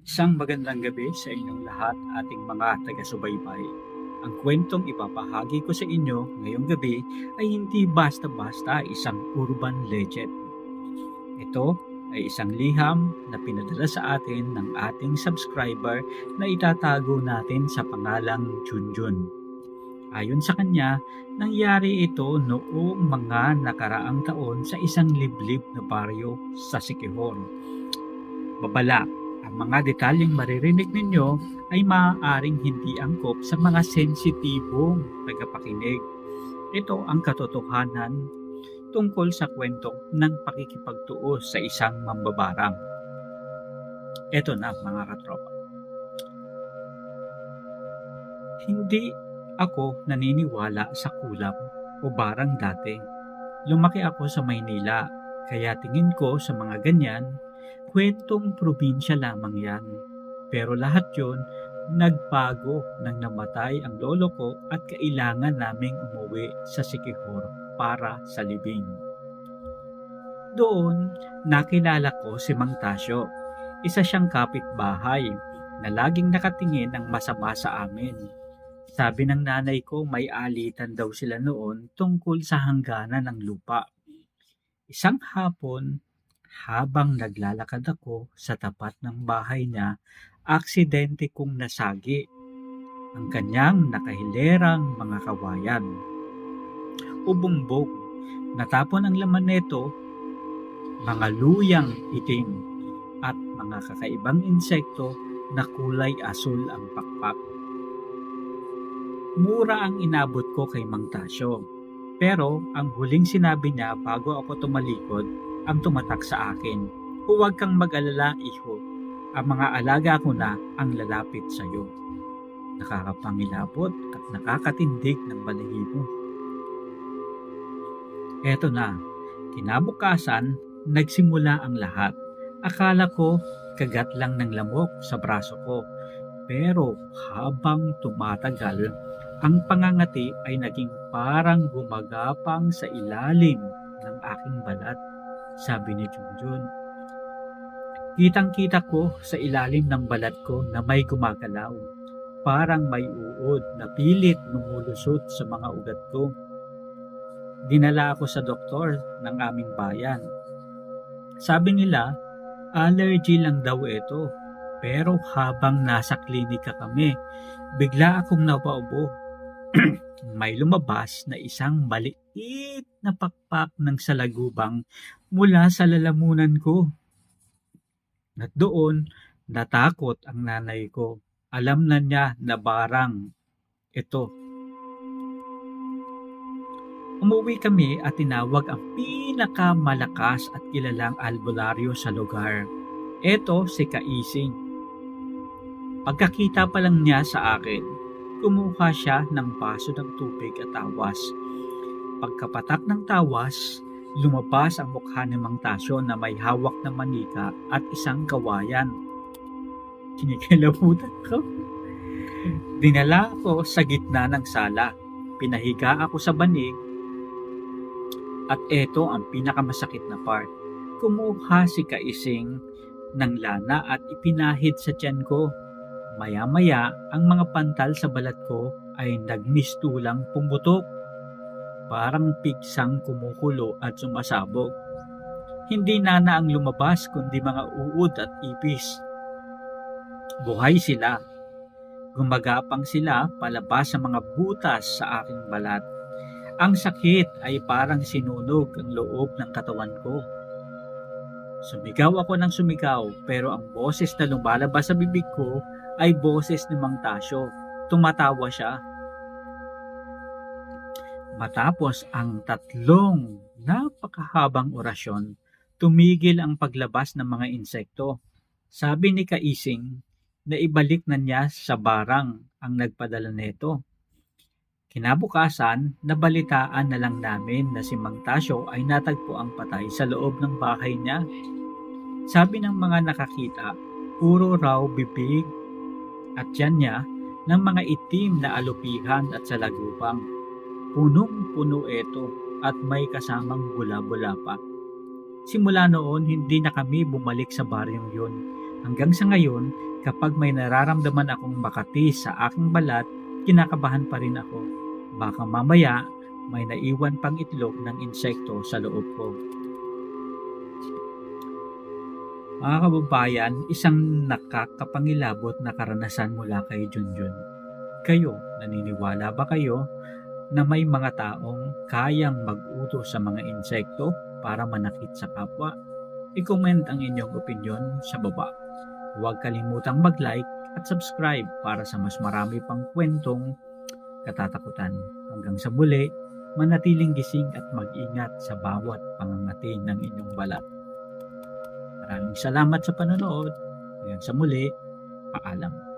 Isang magandang gabi sa inyong lahat, ating mga taga-subaybay. Ang kwentong ipapahagi ko sa inyo ngayong gabi ay hindi basta-basta isang urban legend. Ito ay isang liham na pinadala sa atin ng ating subscriber na itatago natin sa pangalang Junjun. Ayon sa kanya, nangyari ito noong mga nakaraang taon sa isang liblib na baryo sa Siquijor. Babala, ang mga detalyeng maririnig ninyo ay maaaring hindi angkop sa mga sensitibong tagapakinig. Ito ang katotohanan tungkol sa kwento ng pakikipagtuo sa isang mambabarang. Ito na mga katropa. Hindi ako naniniwala sa kulam o barang dati. Lumaki ako sa Maynila, kaya tingin ko sa mga ganyan, kwentong probinsya lamang yan. Pero lahat yun, nagbago nang namatay ang lolo ko at kailangan naming umuwi sa Siquijor para sa libing. Doon, nakilala ko si Mang Tasyo. Isa siyang kapitbahay na laging nakatingin ng masama sa amin. Sabi ng nanay ko may alitan daw sila noon tungkol sa hangganan ng lupa. Isang hapon, habang naglalakad ako sa tapat ng bahay niya, aksidente kong nasagi ang kanyang nakahilerang mga kawayan. Ubumbog, natapon ang laman nito, mga luyang itim at mga kakaibang insekto na kulay asul ang pakpak. Mura ang inabot ko kay Mang Tasyo. Pero ang huling sinabi niya bago ako tumalikod ang tumatak sa akin. Huwag kang mag-alala, iho. Ang mga alaga ko na ang lalapit sa iyo. Nakakapangilabot at nakakatindig ng balahibo. Eto na, kinabukasan, nagsimula ang lahat. Akala ko kagat lang ng lamok sa braso ko. Pero habang tumatagal, ang pangangati ay naging parang gumagapang sa ilalim ng aking balat, sabi ni Junjun. Kitang-kita ko sa ilalim ng balat ko na may gumagalaw. Parang may uod na pilit lumulusot sa mga ugat ko. Dinala ako sa doktor ng aming bayan. Sabi nila, allergy lang daw ito. Pero habang nasa klinika kami, bigla akong napaubo. May lumabas na isang maliit na pakpak ng salagubang mula sa lalamunan ko. At doon, natakot ang nanay ko. Alam na niya na barang ito. Umuwi kami at tinawag ang pinakamalakas at kilalang albularyo sa lugar. Ito si Kaising. Pagkakita pa lang niya sa akin, kumuha siya ng baso ng tubig at tawas. Pagkapatak ng tawas, lumabas ang mukha ni Mang Tasyo na may hawak na manika at isang kawayan. Kinikilabutan ko. Dinala ako sa gitna ng sala. Pinahiga ako sa banig at eto ang pinakamasakit na part. Kumuha si Kaising ng lana at ipinahid sa tiyan ko. Maya-maya, ang mga pantal sa balat ko ay nagmistulang pumutok. Parang pigsang kumukulo at sumasabog. Hindi nana ang lumabas kundi mga uod at ipis. Buhay sila. Gumagapang sila palabas sa mga butas sa aking balat. Ang sakit ay parang sinunog ang loob ng katawan ko. Sumigaw ako ng sumigaw pero ang boses na lumalabas sa bibig ko ay boses ni Mang Tasyo. Tumatawa siya. Matapos ang 3 napakahabang orasyon, tumigil ang paglabas ng mga insekto. Sabi ni Kaising na ibalik na niya sa barang ang nagpadala nito. Kinabukasan, nabalitaan na lang namin na si Mang Tasyo ay natagpo ang patay sa loob ng bahay niya. Sabi ng mga nakakita, puro raw bibig at tiyan niya ng mga itim na alupihan at salagupang. Punong-puno ito at may kasamang bula-bula pa. Simula noon, hindi na kami bumalik sa baryong yun. Hanggang sa ngayon, Kapag may nararamdaman akong makati sa aking balat, kinakabahan pa rin ako. Baka mamaya may naiwan pang itlog ng insekto sa loob ko. Mga kababayan, isang nakakapangilabot na karanasan mula kay Junjun. Kayo, naniniwala ba kayo na may mga taong kayang mag-utos sa mga insekto para manakit sa kapwa? I-comment ang inyong opinyon sa baba. Huwag kalimutang mag-like at subscribe para sa mas marami pang kwentong katatakutan. Hanggang sa muli, manatiling gising at mag-ingat sa bawat pangangati ng inyong balat. Maraming salamat sa panonood. Hanggang sa muli, paalam.